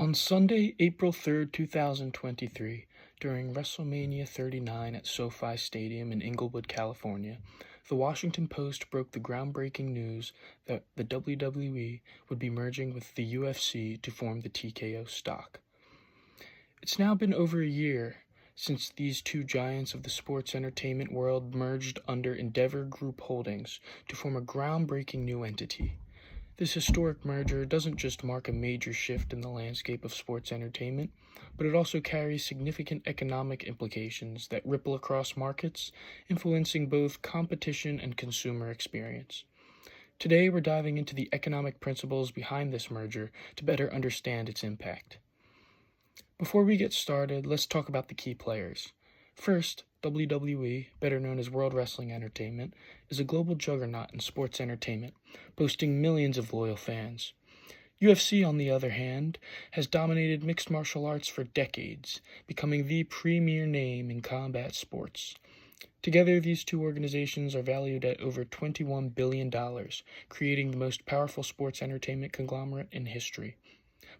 On Sunday, April 3rd, 2023, during WrestleMania 39 at SoFi Stadium in Inglewood, California, the Washington Post broke the groundbreaking news that the WWE would be merging with the UFC to form the TKO stock. It's now been over a year since these two giants of the sports entertainment world merged under Endeavor Group Holdings to form a groundbreaking new entity. This historic merger doesn't just mark a major shift in the landscape of sports entertainment, but it also carries significant economic implications that ripple across markets, influencing both competition and consumer experience. Today, we're diving into the economic principles behind this merger to better understand its impact. Before we get started, let's talk about the key players. First, WWE, better known as World Wrestling Entertainment, is a global juggernaut in sports entertainment, boasting millions of loyal fans. UFC, on the other hand, has dominated mixed martial arts for decades, becoming the premier name in combat sports. Together, these two organizations are valued at over $21 billion, creating the most powerful sports entertainment conglomerate in history.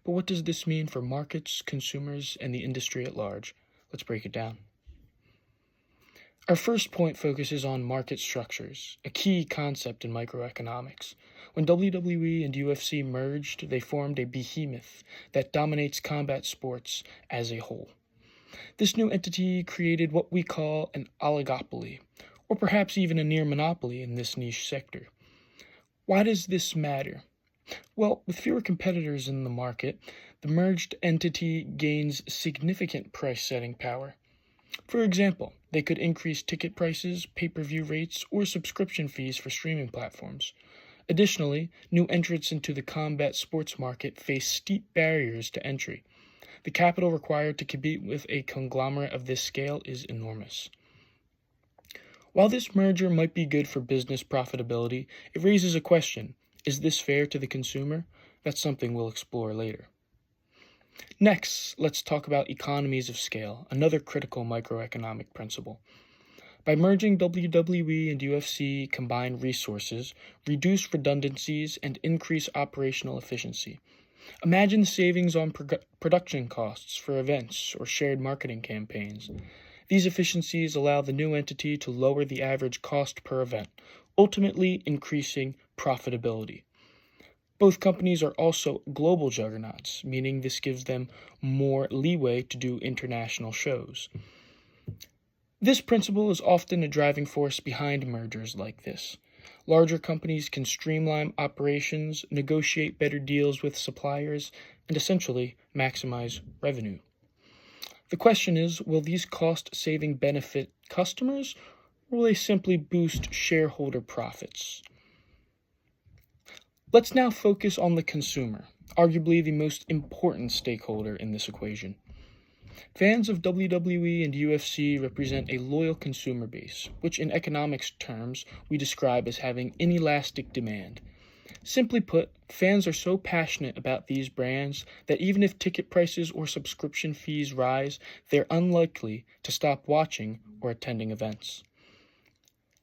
But what does this mean for markets, consumers, and the industry at large? Let's break it down. Our first point focuses on market structures, a key concept in microeconomics. When WWE and UFC merged, they formed a behemoth that dominates combat sports as a whole. This new entity created what we call an oligopoly, or perhaps even a near monopoly in this niche sector. Why does this matter? Well, with fewer competitors in the market, the merged entity gains significant price-setting power. For example, they could increase ticket prices, pay-per-view rates, or subscription fees for streaming platforms. Additionally, new entrants into the combat sports market face steep barriers to entry. The capital required to compete with a conglomerate of this scale is enormous. While this merger might be good for business profitability, it raises a question. Is this fair to the consumer? That's something we'll explore later. Next, let's talk about economies of scale, another critical microeconomic principle. By merging WWE and UFC, combine resources, reduce redundancies, and increase operational efficiency. Imagine savings on production costs for events or shared marketing campaigns. These efficiencies allow the new entity to lower the average cost per event, ultimately increasing profitability. Both companies are also global juggernauts, meaning this gives them more leeway to do international shows. This principle is often a driving force behind mergers like this. Larger companies can streamline operations, negotiate better deals with suppliers, and essentially maximize revenue. The question is, will these cost-saving benefit customers, or will they simply boost shareholder profits? Let's now focus on the consumer, arguably the most important stakeholder in this equation. Fans of WWE and UFC represent a loyal consumer base, which in economics terms we describe as having inelastic demand. Simply put, fans are so passionate about these brands that even if ticket prices or subscription fees rise, they're unlikely to stop watching or attending events.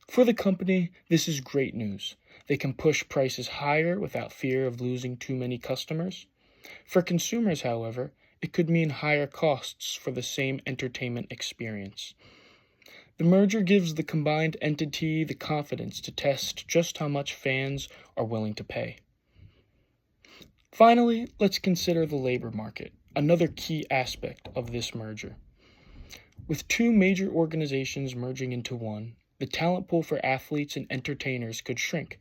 For the company, this is great news. They can push prices higher without fear of losing too many customers. For consumers, however, it could mean higher costs for the same entertainment experience. The merger gives the combined entity the confidence to test just how much fans are willing to pay. Finally, let's consider the labor market, another key aspect of this merger. With two major organizations merging into one, the talent pool for athletes and entertainers could shrink.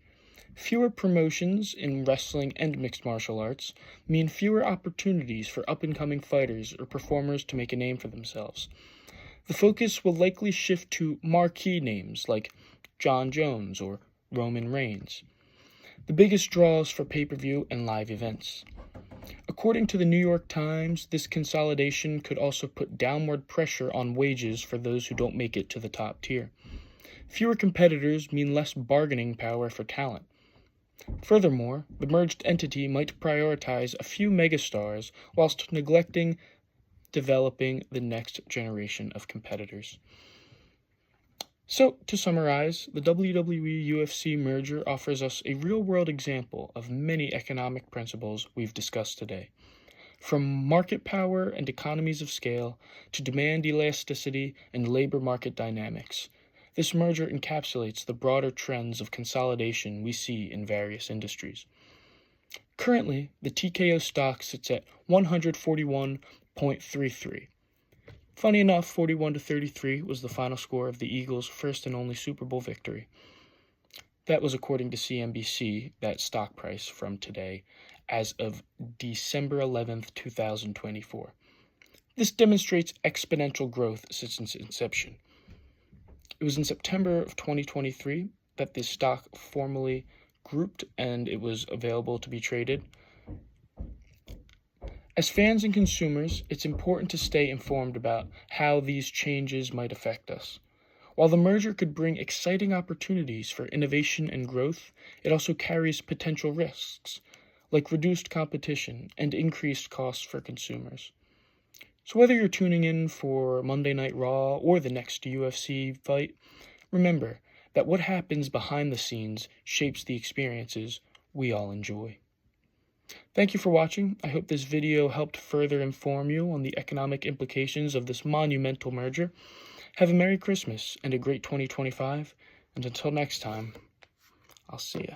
Fewer promotions in wrestling and mixed martial arts mean fewer opportunities for up-and-coming fighters or performers to make a name for themselves. The focus will likely shift to marquee names like Jon Jones or Roman Reigns, the biggest draws for pay-per-view and live events. According to the New York Times, this consolidation could also put downward pressure on wages for those who don't make it to the top tier. Fewer competitors mean less bargaining power for talent. Furthermore, the merged entity might prioritize a few megastars whilst neglecting developing the next generation of competitors. So, to summarize, the WWE-UFC merger offers us a real-world example of many economic principles we've discussed today. from market power and economies of scale to demand elasticity and labor market dynamics. This merger encapsulates the broader trends of consolidation we see in various industries. Currently, the TKO stock sits at 141.33. Funny enough, 41-33 was the final score of the Eagles' first and only Super Bowl victory. That was according to CNBC, that stock price from today, as of December 11th, 2024. This demonstrates exponential growth since its inception. It was in September of 2023 that the stock formally grouped and it was available to be traded. As fans and consumers, it's important to stay informed about how these changes might affect us. While the merger could bring exciting opportunities for innovation and growth, it also carries potential risks, like reduced competition and increased costs for consumers. So whether you're tuning in for Monday Night Raw or the next UFC fight, remember that what happens behind the scenes shapes the experiences we all enjoy. Thank you for watching. I hope this video helped further inform you on the economic implications of this monumental merger. Have a Merry Christmas and a great 2025, and until next time, I'll see ya.